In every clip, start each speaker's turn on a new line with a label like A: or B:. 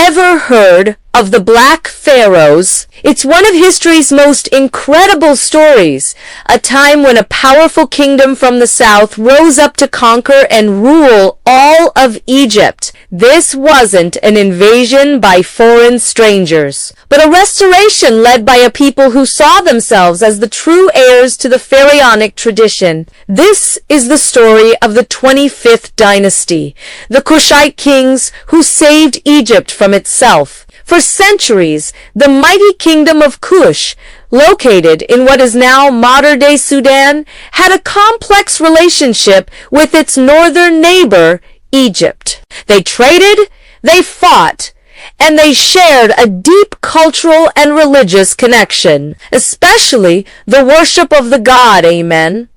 A: ever heard of the Black Pharaohs? It's one of history's most incredible stories, a time when a powerful kingdom from the south rose up to conquer and rule all of Egypt. This wasn't an invasion by foreign strangers, but a restoration led by a people who saw themselves as the true heirs to the pharaonic tradition. This is the story of the 25th dynasty, the Kushite kings who saved Egypt from itself. For centuries, the mighty kingdom of Kush, located in what is now modern-day Sudan, had a complex relationship with its northern neighbor, Egypt. They traded, they fought, and they shared a deep cultural and religious connection, especially the worship of the god Amen.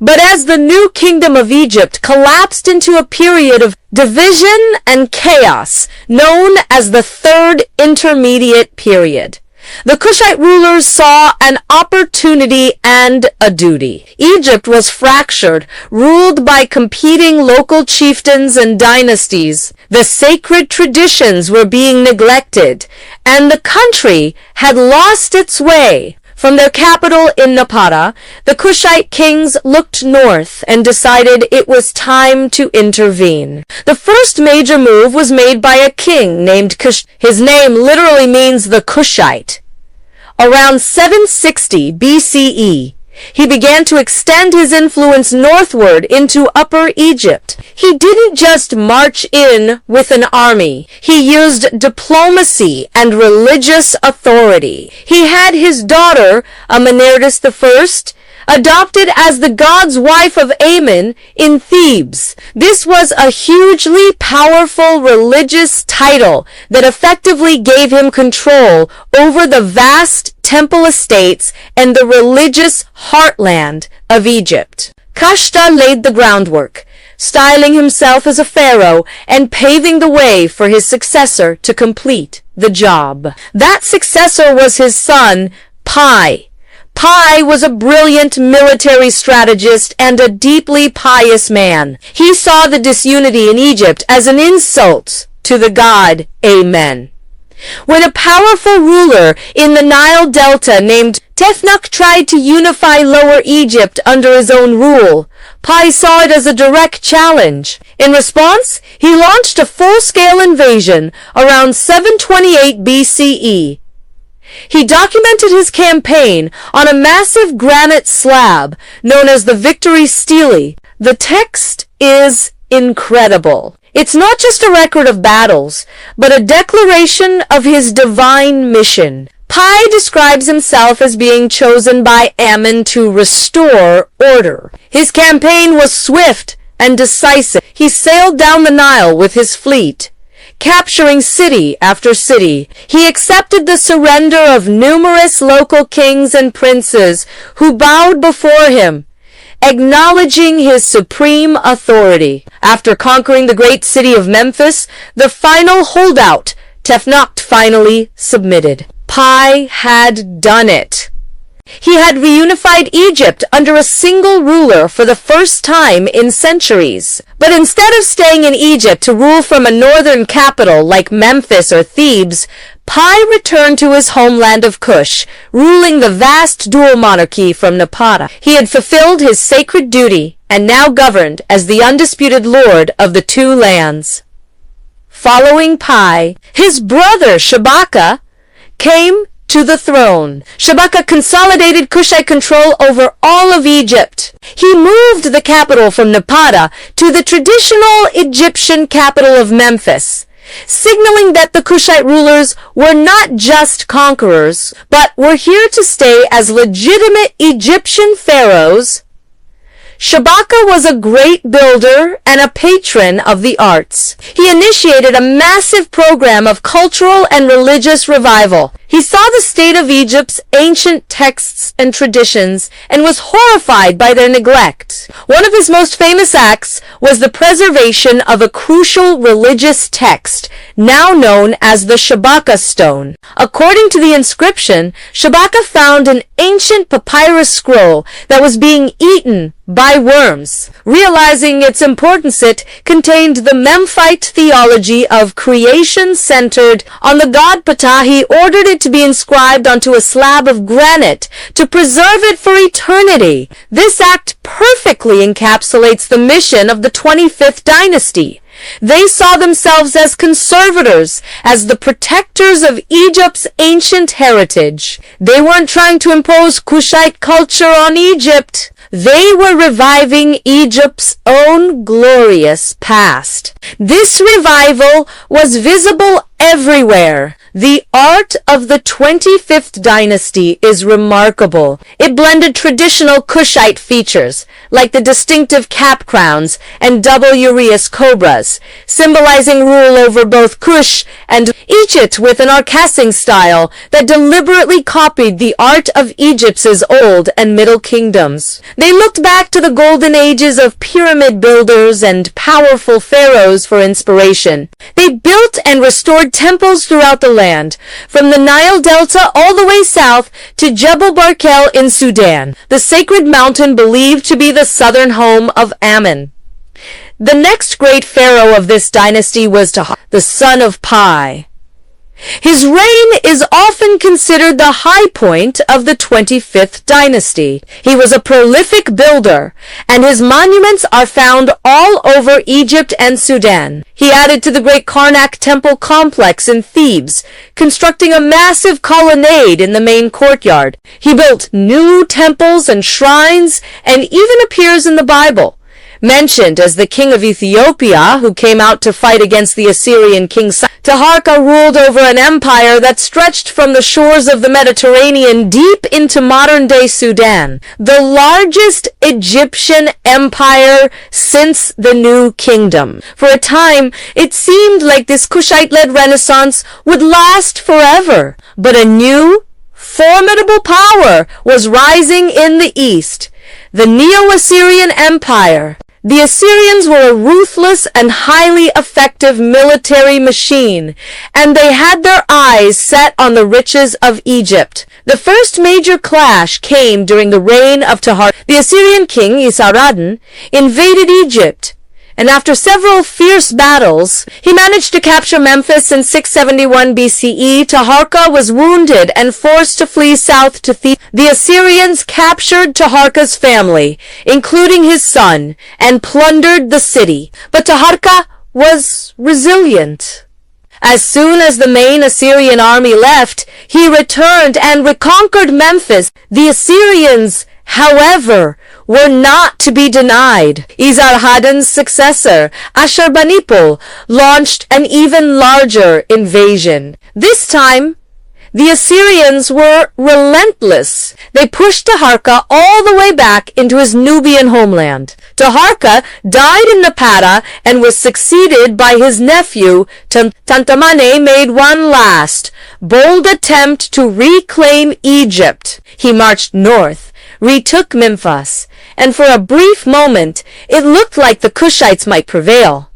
A: But as the new kingdom of Egypt collapsed into a period of division and chaos, known as the Third Intermediate Period, the Kushite rulers saw an opportunity and a duty. Egypt was fractured, ruled by competing local chieftains and dynasties. The sacred traditions were being neglected, and the country had lost its way. From their capital in Napata, the Kushite kings looked north and decided it was time to intervene. The first major move was made by a king named Kush. His name literally means the Kushite. Around 760 BCE, he began to extend his influence northward into Upper Egypt. He didn't just march in with an army. He used diplomacy and religious authority. He had his daughter, Amenartis I, adopted as the god's wife of Amen in Thebes. This was a hugely powerful religious title that effectively gave him control over the vast temple estates and the religious heartland of Egypt. Kushite laid the groundwork, styling himself as a pharaoh and paving the way for his successor to complete the job. That successor was his son, Pi. Pi was a brilliant military strategist and a deeply pious man. He saw the disunity in Egypt as an insult to the god Amen. When a powerful ruler in the Nile Delta named Tefnuk tried to unify Lower Egypt under his own rule, Pi saw it as a direct challenge. In response, he launched a full-scale invasion around 728 BCE. He documented his campaign on a massive granite slab known as the Victory Stele. The text is incredible. It's not just a record of battles, but a declaration of his divine mission. Pi describes himself as being chosen by Amen to restore order. His campaign was swift and decisive. He sailed down the Nile with his fleet, capturing city after city. He accepted the surrender of numerous local kings and princes who bowed before him, acknowledging his supreme authority. After conquering the great city of Memphis, the final holdout, Tefnuk, finally submitted. Pi had done it. He had reunified Egypt under a single ruler for the first time in centuries. But instead of staying in Egypt to rule from a northern capital like Memphis or Thebes, Pi returned to his homeland of Kush, ruling the vast dual monarchy from Napata. He had fulfilled his sacred duty and now governed as the undisputed lord of the two lands. Following Pi, his brother Shabaka came to the throne. Shabaka consolidated Kushite control over all of Egypt. He moved the capital from Napata to the traditional Egyptian capital of Memphis, signaling that the Kushite rulers were not just conquerors, but were here to stay as legitimate Egyptian pharaohs. Shabaka was a great builder and a patron of the arts. He initiated a massive program of cultural and religious revival. He saw the state of Egypt's ancient texts and traditions and was horrified by their neglect. One of his most famous acts was the preservation of a crucial religious text, now known as the Shabaka stone. According to the inscription, Shabaka found an ancient papyrus scroll that was being eaten by worms. Realizing its importance, it contained the Memphite theology of creation centered on the god Ptah. He ordered it to be inscribed onto a slab of granite to preserve it for eternity. This act perfectly encapsulates the mission of the 25th dynasty. They saw themselves as conservators, as the protectors of Egypt's ancient heritage. They weren't trying to impose Kushite culture on Egypt. They were reviving Egypt's own glorious past. This revival was visible everywhere. The art of the 25th dynasty is remarkable. It blended traditional Kushite features, like the distinctive cap crowns and double uraeus cobras, symbolizing rule over both Kush and Egypt, with an Arcasing style that deliberately copied the art of Egypt's old and middle kingdoms. They looked back to the golden ages of pyramid builders and powerful pharaohs for inspiration. They built and restored temples throughout the land, from the Nile Delta all the way south to Jebel Barkel in Sudan, the sacred mountain believed to be the southern home of Ammon. The next great pharaoh of this dynasty was Taharqa, the son of Pi. His reign is often considered the high point of the 25th dynasty. He was a prolific builder, and his monuments are found all over Egypt and Sudan. He added to the great Karnak temple complex in Thebes, constructing a massive colonnade in the main courtyard. He built new temples and shrines, and even appears in the Bible, mentioned as the king of Ethiopia who came out to fight against the Assyrian king. Taharqa ruled over an empire that stretched from the shores of the Mediterranean deep into modern-day Sudan, the largest Egyptian empire since the New Kingdom. For a time, it seemed like this Kushite-led renaissance would last forever, but a new, formidable power was rising in the east, the Neo-Assyrian Empire. The Assyrians were a ruthless and highly effective military machine, and they had their eyes set on the riches of Egypt. The first major clash came during the reign of Taharqa. The Assyrian king Esarhaddon invaded Egypt, and after several fierce battles, he managed to capture Memphis in 671 BCE. Taharqa was wounded and forced to flee south to Thebes. The Assyrians captured Taharqa's family, including his son, and plundered the city. But Taharqa was resilient. As soon as the main Assyrian army left, he returned and reconquered Memphis. The Assyrians, however, were not to be denied. Esarhaddon's successor, Ashurbanipal, launched an even larger invasion. This time, the Assyrians were relentless. They pushed Taharqa all the way back into his Nubian homeland. Taharqa died in Napata and was succeeded by his nephew. Tantamane made one last, bold attempt to reclaim Egypt. He marched north, retook Memphis, and for a brief moment it looked like the Kushites might prevail.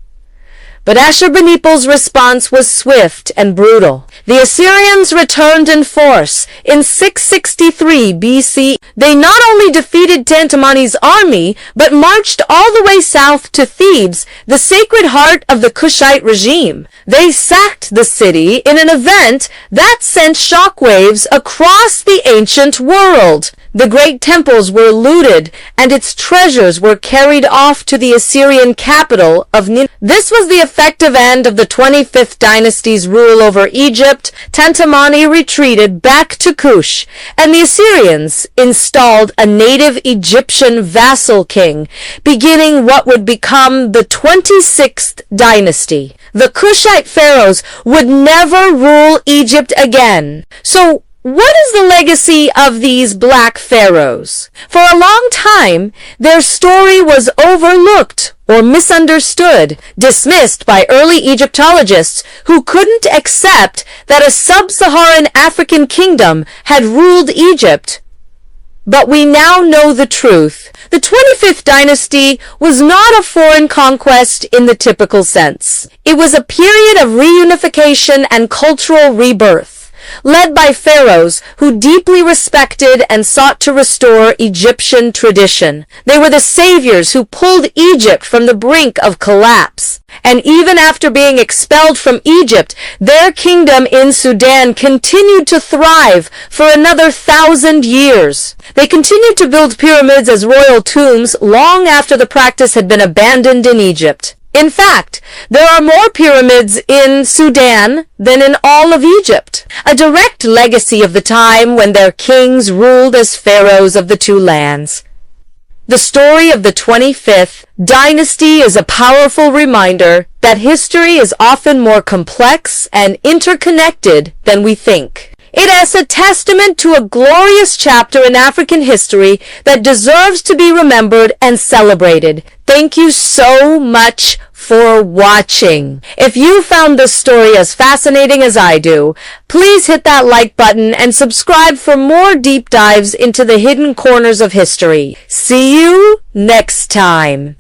A: But Ashurbanipal's response was swift and brutal. The Assyrians returned in force. In 663 BC, they not only defeated Tantamane's army, but marched all the way south to Thebes, the sacred heart of the Kushite regime. They sacked the city in an event that sent shockwaves across the ancient world. The great temples were looted, and its treasures were carried off to the Assyrian capital of Nineveh. This was the effective end of the 25th dynasty's rule over Egypt. Tantamane retreated back to Kush, and the Assyrians installed a native Egyptian vassal king, beginning what would become the 26th dynasty. The Kushite pharaohs would never rule Egypt again. So, What is the legacy of these Black Pharaohs? For a long time, their story was overlooked or misunderstood, dismissed by early Egyptologists who couldn't accept that a sub-Saharan African kingdom had ruled Egypt. But we now know the truth. The 25th dynasty was not a foreign conquest in the typical sense. It was a period of reunification and cultural rebirth, led by pharaohs who deeply respected and sought to restore Egyptian tradition. They were the saviors who pulled Egypt from the brink of collapse. And even after being expelled from Egypt, their kingdom in Sudan continued to thrive for another 1,000 years. They continued to build pyramids as royal tombs long after the practice had been abandoned in Egypt. In fact, there are more pyramids in Sudan than in all of Egypt, a direct legacy of the time when their kings ruled as pharaohs of the two lands. The story of the 25th dynasty is a powerful reminder that history is often more complex and interconnected than we think. It is a testament to a glorious chapter in African history that deserves to be remembered and celebrated. Thank you so much for watching. If you found this story as fascinating as I do, please hit that like button and subscribe for more deep dives into the hidden corners of history. See you next time.